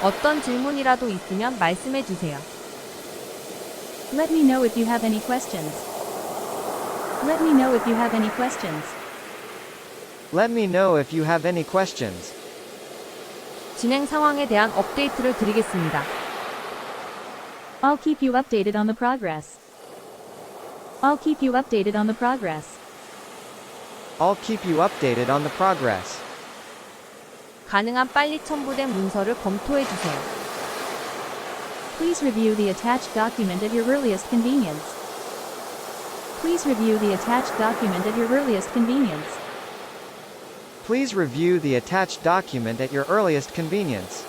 어떤 질문이라도 있으면 말씀해 주세요. Let me know if you have any questions. Let me know if you have any questions. Let me know if you have any questions. 진행 상황에 대한 업데이트를 드리겠습니다. I'll keep you updated on the progress. I'll keep you updated on the progress. I'll keep you updated on the progress. 가능한 빨리 첨부된 문서를 검토해 주세요. Please review the attached document at your earliest convenience. Please review the attached document at your earliest convenience. Please review the attached document at your earliest convenience.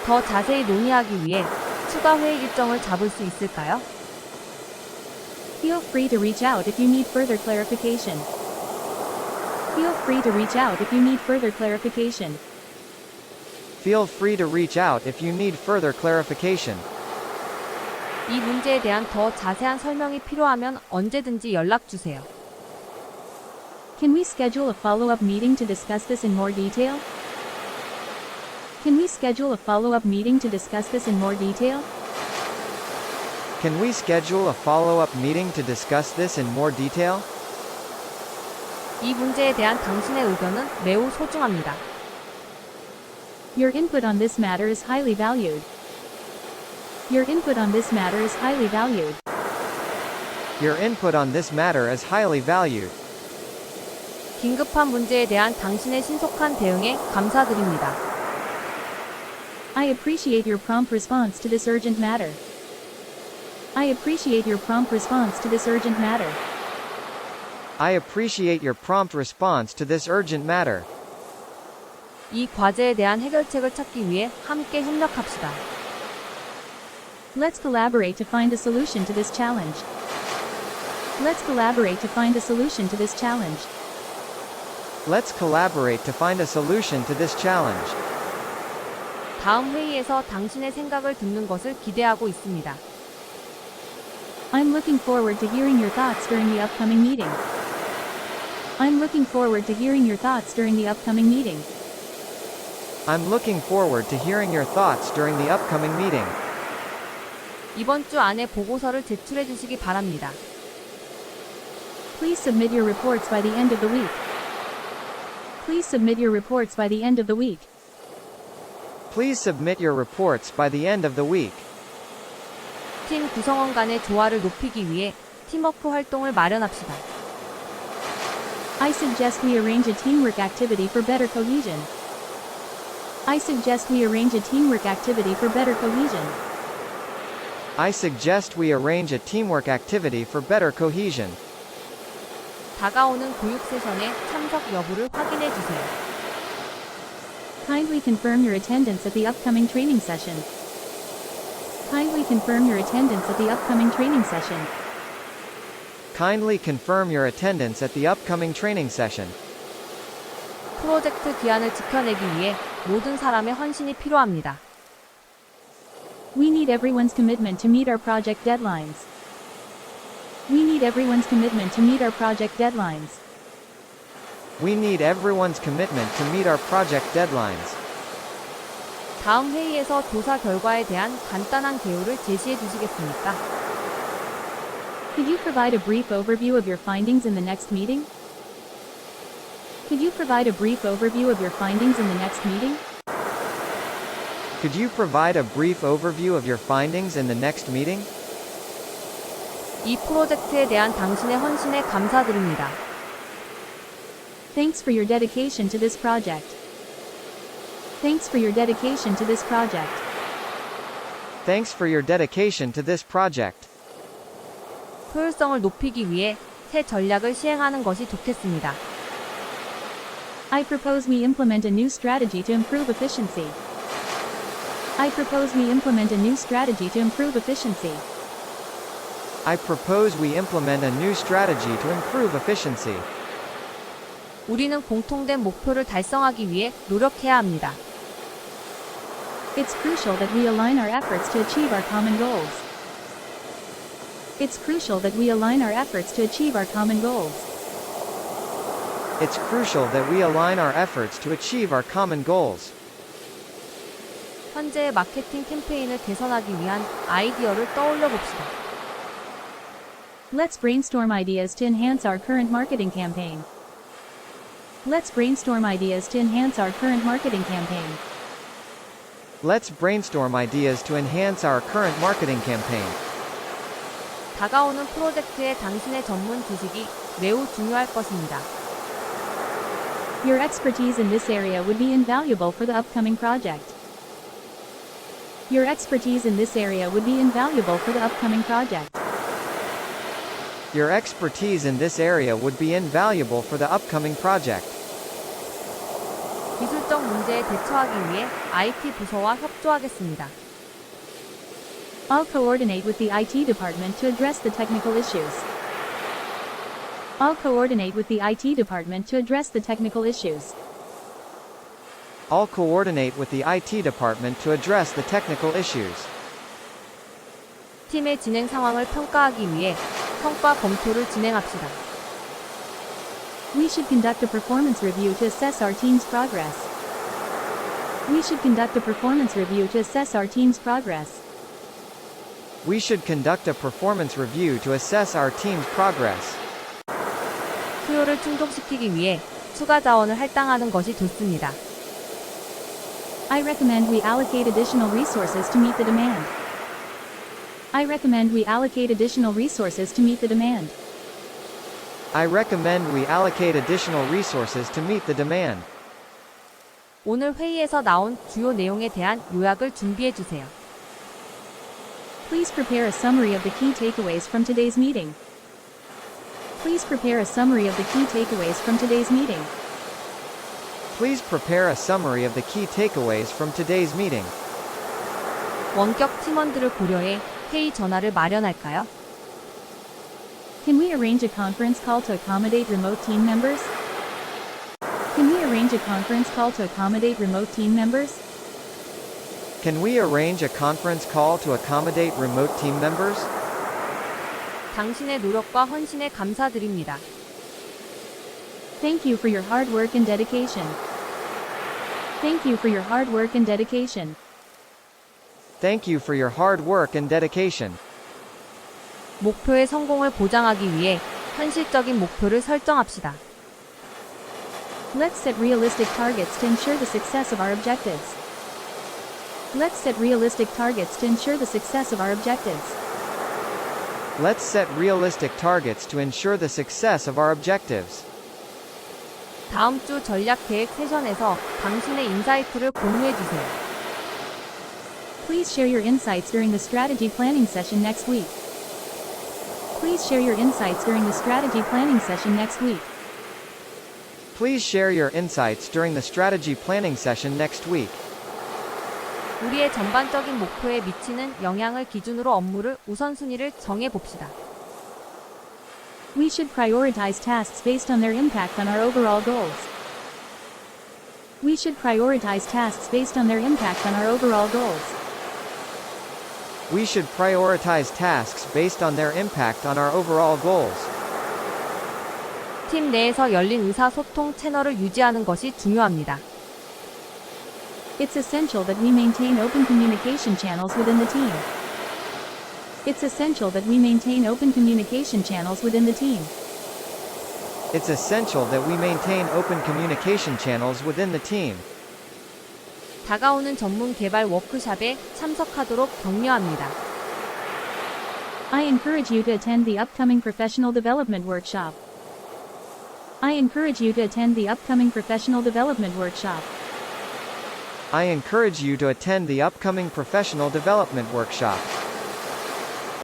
더 자세히 논의하기 위해 추가 회의 일정을 잡을 수 있을까요? Feel free to reach out if you need further clarification. Feel free to reach out if you need further clarification. Feel free to reach out if you need further clarification. 이 문제에 대한 더 자세한 설명이 필요하면 언제든지 연락 주세요. Can we schedule a follow-up meeting to discuss this in more detail? Can we schedule a follow-up meeting to discuss this in more detail? Can we schedule a follow-up meeting to discuss this in more detail? 이 문제에 대한 당신의 의견은 매우 소중합니다. Your input on this matter is highly valued. Your input on this matter is highly valued. Your input on this matter is highly valued. 긴급한 문제에 대한 당신의 신속한 대응에 감사드립니다. I appreciate your prompt response to this urgent matter. I appreciate your prompt response to this urgent matter. I appreciate your prompt response to this urgent matter. 이 과제에 대한 해결책을 찾기 위해 함께 협력합시다. Let's collaborate to find a solution to this challenge. Let's collaborate to find a solution to this challenge. Let's collaborate to find a solution to this challenge. 다음 회의에서 당신의 생각을 듣는 것을 기대하고 있습니다. I'm looking forward to hearing your thoughts during the upcoming meeting. I'm looking forward to hearing your thoughts during the upcoming meeting. I'm looking forward to hearing your thoughts during the upcoming meeting. 이번 주 안에 보고서를 제출해 주시기 바랍니다. Please submit your reports by the end of the week. Please submit your reports by the end of the week. Please submit your reports by the end of the week. 팀 구성원 간의 조화를 높이기 위해 팀워크 활동을 마련합시다. I suggest we arrange a teamwork activity for better cohesion. I suggest we arrange a teamwork activity for better cohesion. I suggest we arrange a teamwork activity for better cohesion. 다가오는 교육 세션에 참석 여부를 확인해 주세요. Kindly confirm your attendance at the upcoming training session. Kindly confirm your attendance at the upcoming training session. Kindly confirm your attendance at the upcoming training session. 프로젝트 기한을 지켜내기 위해 모든 사람의 헌신이 필요합니다. We need everyone's commitment to meet our project deadlines. We need everyone's commitment to meet our project deadlines. We need everyone's commitment to meet our project deadlines. 다음 회의에서 조사 결과에 대한 간단한 개요를 제시해 주시겠습니까? Could you provide a brief overview of your findings in the next meeting? Could you provide a brief overview of your findings in the next meeting? Could you provide a brief overview of your findings in the next meeting? 이 프로젝트에 대한 당신의 헌신에 감사드립니다. Thanks for your dedication to this project. Thanks for your dedication to this project. Thanks for your dedication to this project. 효율성을 높이기 위해 새 전략을 시행하는 것이 좋겠습니다. I propose we implement a new strategy to improve efficiency. I propose we implement a new strategy to improve efficiency. I propose we implement a new strategy to improve efficiency. 우리는 공통된 목표를 달성하기 위해 노력해야 합니다. It's crucial that we align our efforts to achieve our common goals. It's crucial that we align our efforts to achieve our common goals. It's crucial that we align our efforts to achieve our common goals. 현재의 마케팅 캠페인을 개선하기 위한 아이디어를 떠올려 봅시다. Let's brainstorm ideas to enhance our current marketing campaign. Let's brainstorm ideas to enhance our current marketing campaign. Let's brainstorm ideas to enhance our current marketing campaign. 다가오는 프로젝트에 당신의 전문 지식이 매우 중요할 것입니다. Your expertise in this area would be invaluable for the upcoming project. Your expertise in this area would be invaluable for the upcoming project. Your expertise in this area would be invaluable for the upcoming project. 기술적 문제에 대처하기 위해 IT 부서와 협조하겠습니다. I'll coordinate with the IT department to address the technical issues. I'll coordinate with the IT department to address the technical issues. I'll coordinate with the IT department to address the technical issues. 팀의 진행 상황을 평가하기 위해 성과 검토를 진행합시다. We should conduct a performance review to assess our team's progress. We should conduct a performance review to assess our team's progress. We should conduct a performance review to assess our team's progress. 수요를 충족시키기 위해 추가 자원을 할당하는 것이 좋습니다. I recommend we allocate additional resources to meet the demand. I recommend we allocate additional resources to meet the demand. I recommend we allocate additional resources to meet the demand. 오늘 회의에서 나온 주요 내용에 대한 요약을 준비해 주세요. Please prepare a summary of the key takeaways from today's meeting. Please prepare a summary of the key takeaways from today's meeting. Please prepare a summary of the key takeaways from today's meeting. 원격 팀원들을 고려해 회의 전화를 마련할까요? Can we arrange a conference call to accommodate remote team members? Can we arrange a conference call to accommodate remote team members? Can we arrange a conference call to accommodate remote team members? 당신의 노력과 헌신에 감사드립니다. Thank you for your hard work and dedication. Thank you for your hard work and dedication. Thank you for your hard work and dedication. 목표의 성공을 보장하기 위해 현실적인 목표를 설정합시다. Let's set realistic targets to ensure the success of our objectives. Let's set realistic targets to ensure the success of our objectives. Let's set realistic targets to ensure the success of our objectives. 다음 주 전략 계획 세션에서 당신의 인사이트를 공유해 주세요. Please share your insights during the strategy planning session next week. Please share your insights during the strategy planning session next week. Please share your insights during the strategy planning session next week. 우리의 전반적인 목표에 미치는 영향을 기준으로 업무를 우선순위를 정해 봅시다. We should prioritize tasks based on their impact on our overall goals. We should prioritize tasks based on their impact on our overall goals. We should prioritize tasks based on their impact on our overall goals. 팀 내에서 열린 의사소통 채널을 유지하는 것이 중요합니다. It's essential that we maintain open communication channels within the team. It's essential that we maintain open communication channels within the team. It's essential that we maintain open communication channels within the team. 다가오는 전문 개발 워크숍에 참석하도록 격려합니다. I encourage you to attend the upcoming professional development workshop. I encourage you to attend the upcoming professional development workshop. I encourage you to attend the upcoming professional development workshop.